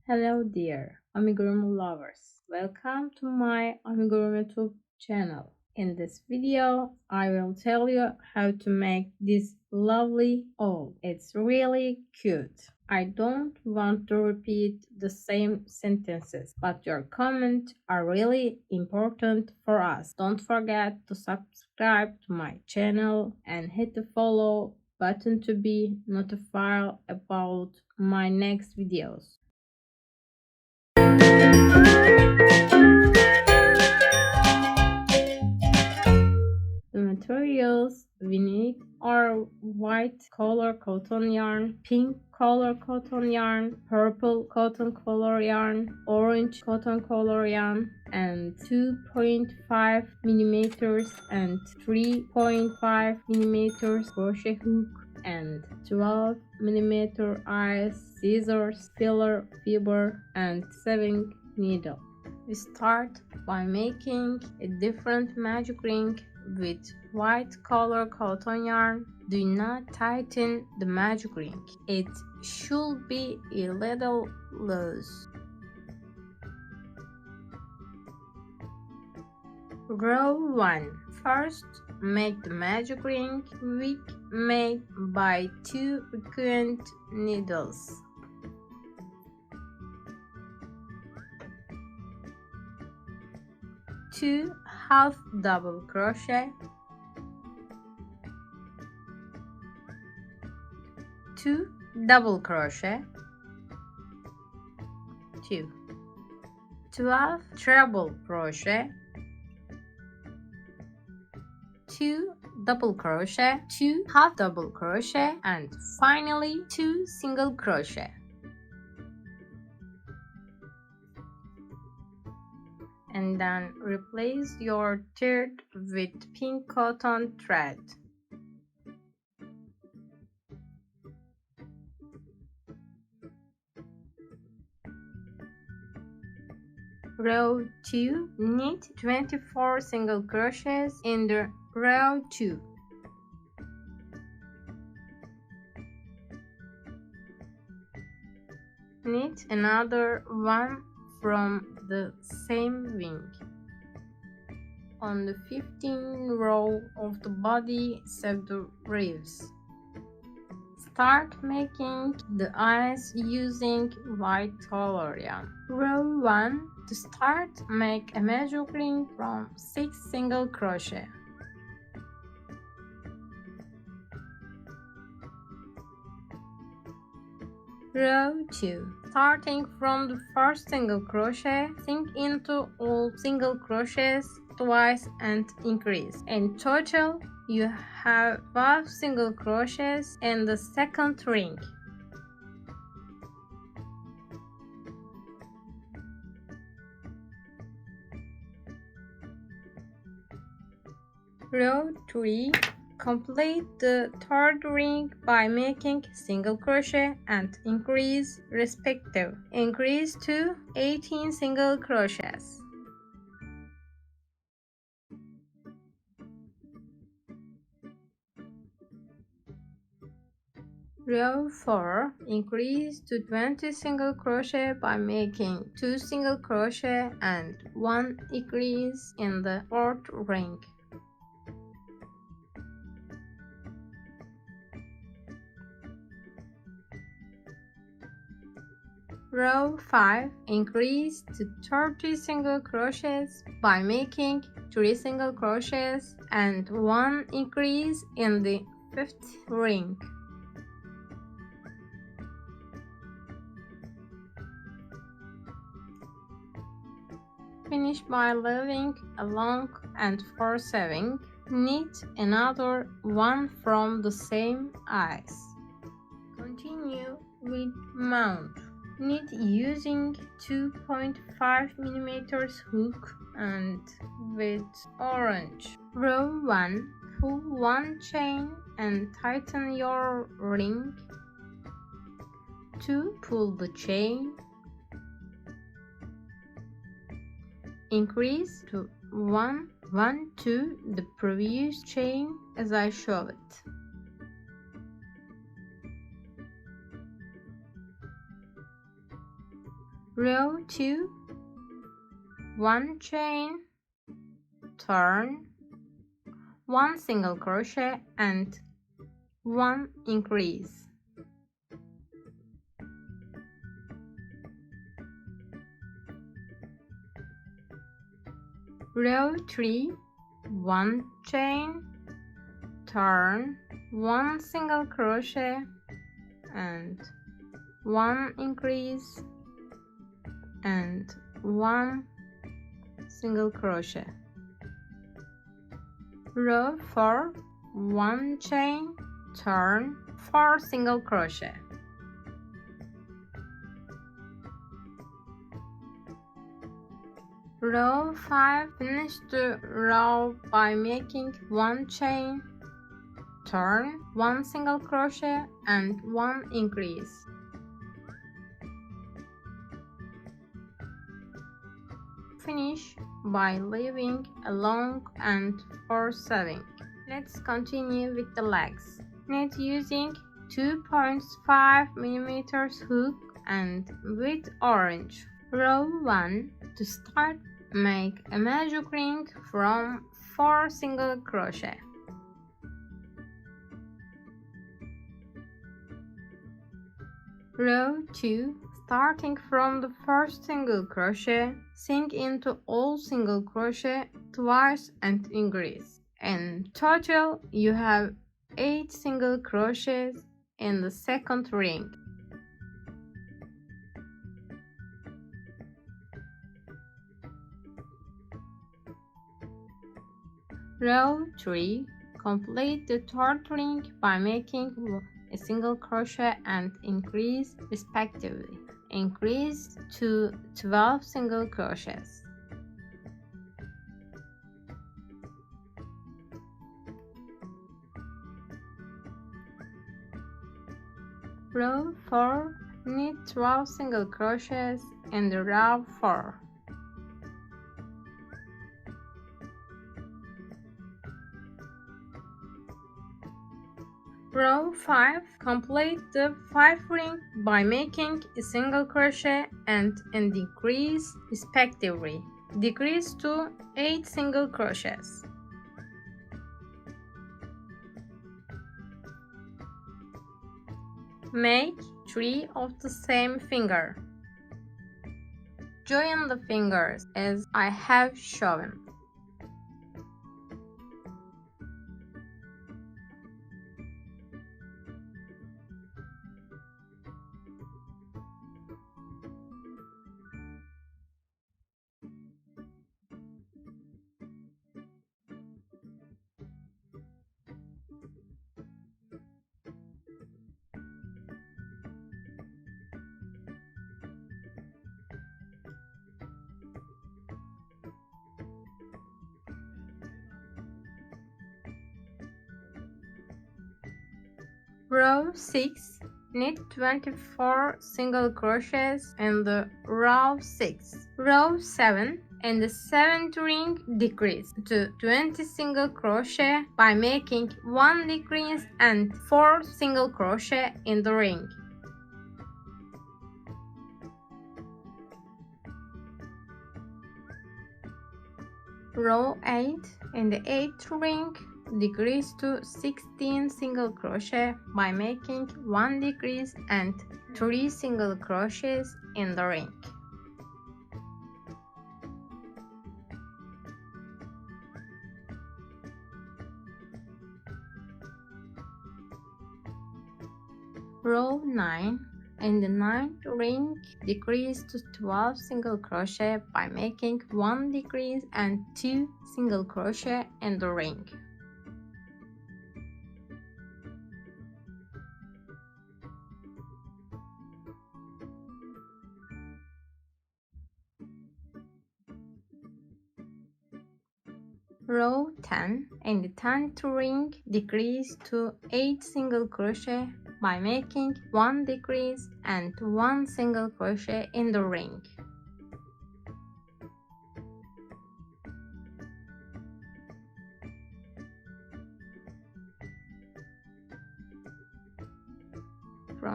Hello dear amigurumi lovers. Welcome to my amigurumi YouTube channel. In this video, I will tell you how to make this lovely owl. It's really cute. I don't want to repeat the same sentences, but your comments are really important for us. Don't forget to subscribe to my channel and hit the follow button to be notified about my next videos. The materials we need are white color cotton yarn, pink color cotton yarn, purple cotton color yarn, orange cotton color yarn, and 2.5 millimeters and 3.5 millimeters crochet hook and 12 millimeter eyes, scissors, filler, fiber, and sewing needle. We start by making a different magic ring with white color cotton yarn. Do not tighten the magic ring. It should be a little loose. Row 1. First, make the magic ring wick made by 2 recurrent needles. Two half double crochet, 2 double crochet, 2 12 treble crochet, 2 double crochet, 2 half double crochet, and finally 2 single crochet. And then replace your thread with pink cotton thread. Row 2, knit 24 single crochets in the row 2. Knit another one from the same wing. On the 15th row of the body, sew the ribs. Start making the eyes using white color yarn. Row 1. To start, make a magic ring from 6 single crochet. Row 2. Starting from the first single crochet, sink into all single crochets twice and increase. In total, you have 5 single crochets in the second ring. Row 3. Complete the third ring by making single crochet and increase respective. Increase to 18 single crochets. Row 4. Increase to 20 single crochet by making 2 single crochet and 1 increase in the fourth ring. Row 5. Increase to 30 single crochets by making 3 single crochets and 1 increase in the fifth ring. Finish by leaving a long and for sewing. Knit another one from the same eyes. Continue with mount. Knit using 2.5 millimeters hook and with orange. Row 1. Pull 1 chain and tighten your ring. 2. Pull the chain. Increase to 1, 1, 2 the previous chain as I show it. Row 2, 1 chain, turn, 1 single crochet and 1 increase. Row 3, 1 chain, turn, 1 single crochet and 1 increase and 1 single crochet. Row 4, 1 chain, turn, 4 single crochet. Row 5, finish the row by making 1 chain, turn, 1 single crochet and 1 increase. Finish by leaving a long end for sewing. Let's continue with the legs. Knit using 2.5 mm hook and with orange. Row 1. To start, make a magic ring from 4 single crochet. Row 2. Starting from the first single crochet, sink into all single crochet twice and increase. In total, you have 8 single crochets in the second ring. Row 3. Complete the third ring by making a single crochet and increase respectively. Increase to 12 single crochets. Row 4. Knit 12 single crochets in the row 4. Row 5. Complete the 5 ring by making a single crochet and decrease respectively. Decrease to 8 single crochets. Make 3 of the same finger. Join the fingers as I have shown. Row 6. Knit 24 single crochets in the row 6. Row 7. In the 7th ring, decrease to 20 single crochet by making 1 decrease and 4 single crochet in the ring. Row 8. In the 8th ring, decrease to 16 single crochet by making 1 decrease and 3 single crochets in the ring. Row 9. In the 9th ring, decrease to 12 single crochet by making 1 decrease and 2 single crochet in the ring. Row 10. In the 10th ring, decrease to 8 single crochet by making 1 decrease and 1 single crochet in the ring.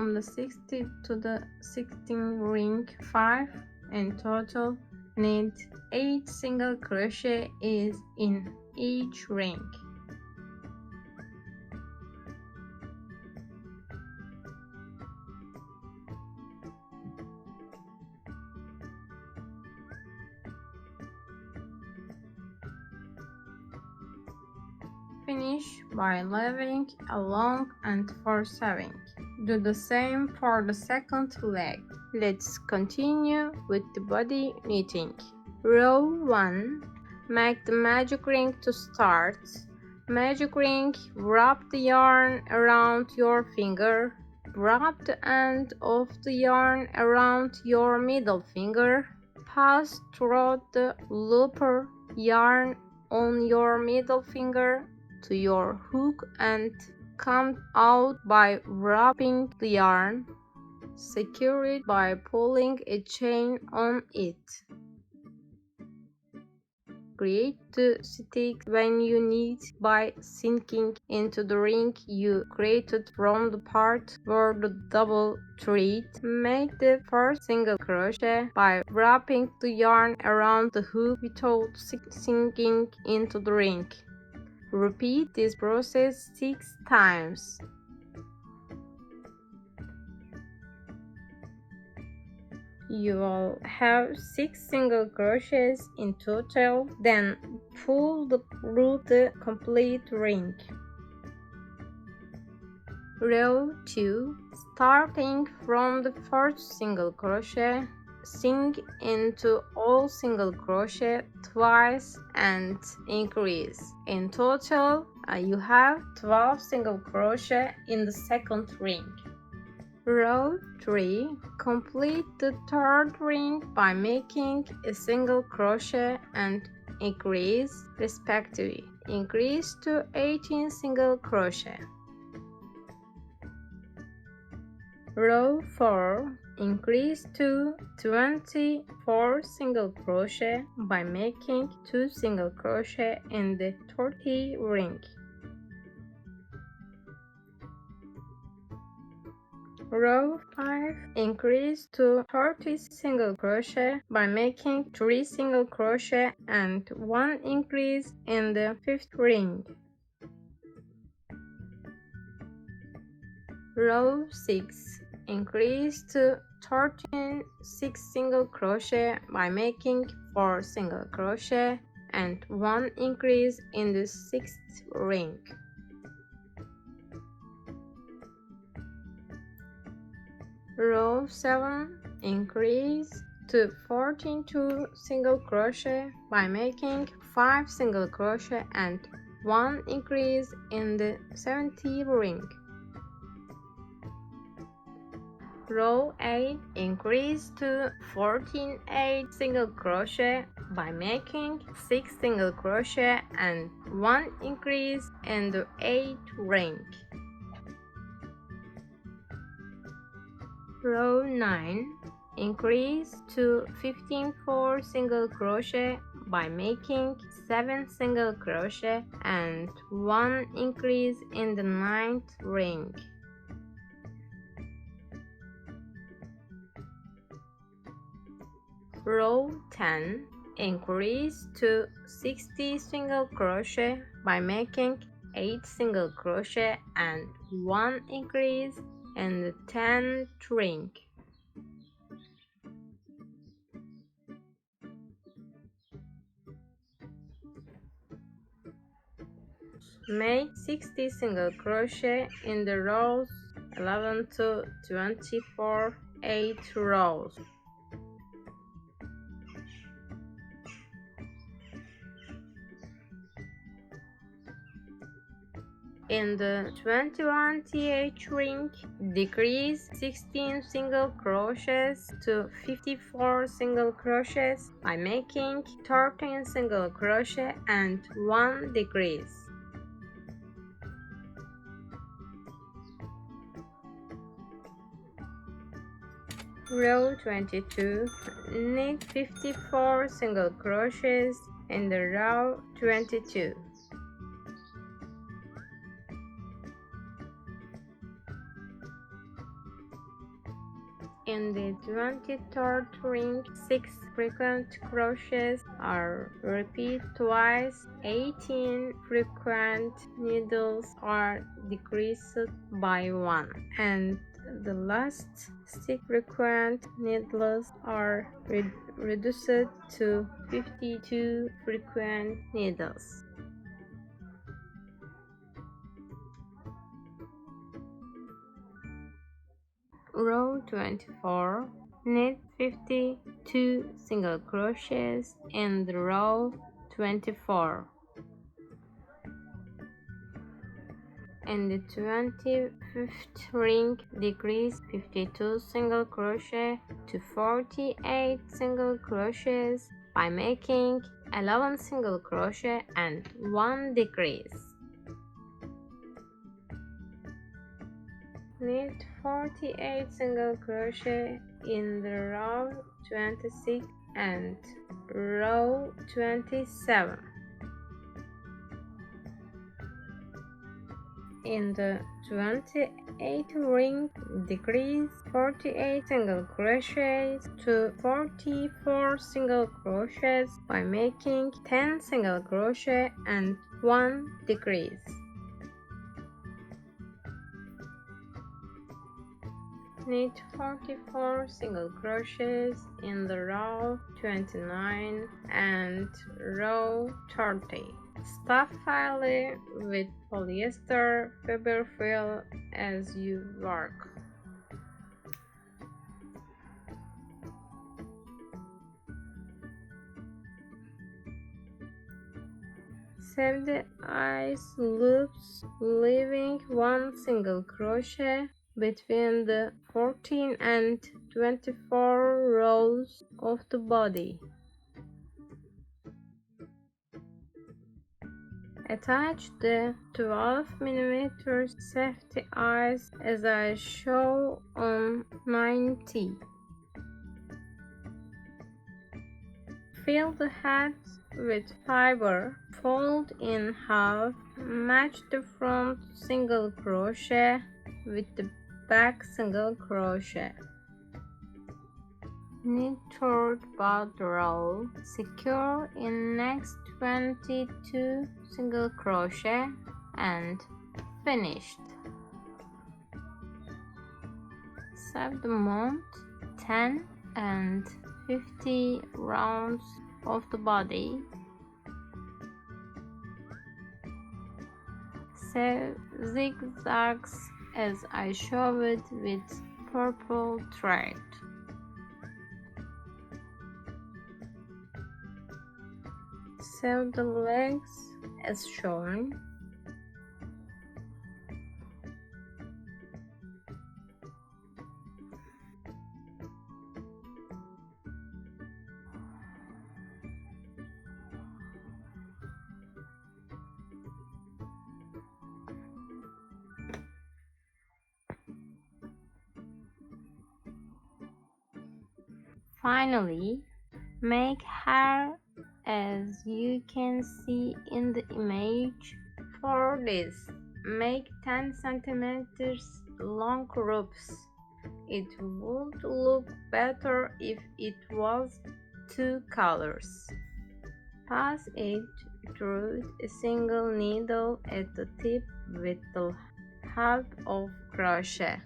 from the 60 to the 16 ring 5. In total, need 8 single crochet is in each ring. Finish by leaving a long and for sewing. Do the same for the second leg. Let's continue with the body knitting. Row 1. Make the magic ring to start. Magic ring, wrap the yarn around your finger. Wrap the end of the yarn around your middle finger. Pass through the looper yarn on your middle finger to your hook and come out by wrapping the yarn. Secure it by pulling a chain on it. Create the stick when you need by sinking into the ring you created from the part where the double thread. Make the first single crochet by wrapping the yarn around the hook without sinking into the ring. Repeat this process 6 times. You will have 6 single crochets in total, then pull through the complete ring. Row 2. Starting from the first single crochet, sink into all single crochet twice and increase. In total, you have 12 single crochet in the second ring. Row 3. Complete the third ring by making a single crochet and increase respectively. Increase to 18 single crochet. Row 4. Increase to 24 single crochet by making 2 single crochet in the 30 ring. Row 5. Increase to 30 single crochet by making 3 single crochet and 1 increase in the 5th ring. Row 6. Increase to 13 6 single crochet by making 4 single crochet and 1 increase in the 6th ring. Row 7. Increase to 14 2 single crochet by making 5 single crochet and 1 increase in the 70th ring. Row 8. Increase to 14 8 single crochet by making 6 single crochet and 1 increase in the 8th ring. Row 9. Increase to 15 4 single crochet by making 7 single crochet and 1 increase in the 9th ring. Row 10. Increase to 60 single crochet by making 8 single crochet and 1 increase in the 10th ring. Make 60 single crochet in the rows 11 to 24, 8 rows. In the 21th ring, decrease 16 single crochets to 54 single crochets by making 13 single crochet and 1 decrease. Row 22. Knit 54 single crochets in the row 22. In the 23rd ring, 6 frequent crochets are repeated twice. 18 frequent needles are decreased by 1, and the last 6 frequent needles are reduced to 52 frequent needles. Row 24, knit 52 single crochets in the row 24. In the 25th ring, decrease 52 single crochet to 48 single crochets by making 11 single crochet and 1 decrease. Knit 48 single crochet in the row 26 and row 27. In the 28th ring, decrease 48 single crochets to 44 single crochets by making 10 single crochet and 1 decrease. Knit 44 single crochets in the row 29 and row 30. Stuff fairly with polyester fiber fill as you work. Sew the eyes loops, leaving 1 single crochet between the 14 and 24 rows of the body. Attach the 12 mm safety eyes as I show on 90. Fill the head with fiber, fold in half, match the front single crochet with the back single crochet. Knit third bud row, secure in next 22 single crochet and finished. Sew the mount 10 and 50 rounds of the body. Sew zigzags as I show it with purple thread. Sew the legs as shown. Finally, make hair as you can see in the image. For this, make 10 centimeters long ropes. It would look better if it was 2 colors. Pass it through a single needle at the tip with the help of crochet.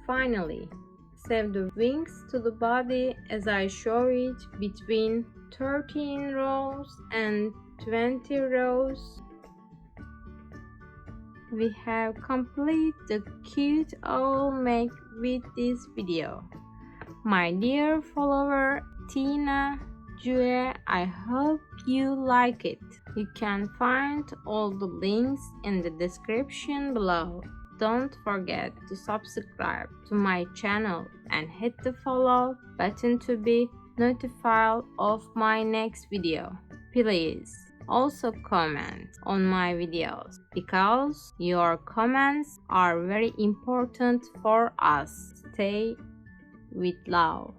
Finally, sew the wings to the body as I show it between 13 rows and 20 rows. We have completed the cute owl make with this video. My dear follower Tina Jue, I hope you like it. You can find all the links in the description below. Don't forget to subscribe to my channel and hit the follow button to be notified of my next video. Please also comment on my videos because your comments are very important for us. Stay with love.